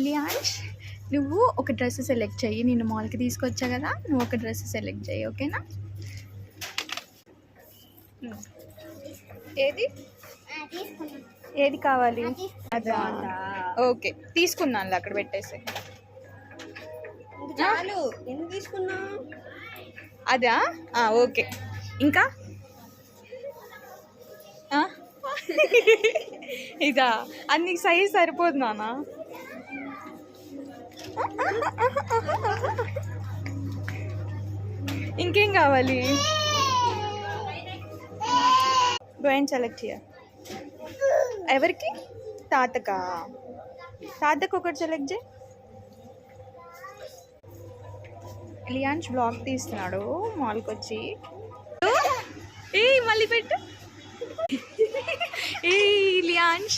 లియాన్స్, నువ్వు ఒక dress select చెయ్యి. నేను మాల్కి తీసుకొచ్చా కదా, నువ్వు ఒక డ్రెస్ సెలెక్ట్ చెయ్యి, ఓకేనా? ఏది ఏది కావాలి? అదా, ఓకే తీసుకున్నాను, అక్కడ పెట్టేసి. చాలు, ఎందుకు తీసుకున్నా? అదా, ఓకే. ఇంకా ఇదా, అది నీకు సైజ్ సరిపోదు నాన్న. ఇంకేం కావాలి? గో అండ్ సెలెక్ట్ చేయ. ఎవరికి? తాతకా? తాతకు ఒకటి సెలెక్ట్ చేయి. లియాన్స్ బ్లాగ్ తీస్తున్నాడు మాల్కి వచ్చి. ఏ మళ్ళీ పెట్టు. ఏ లియాన్స్,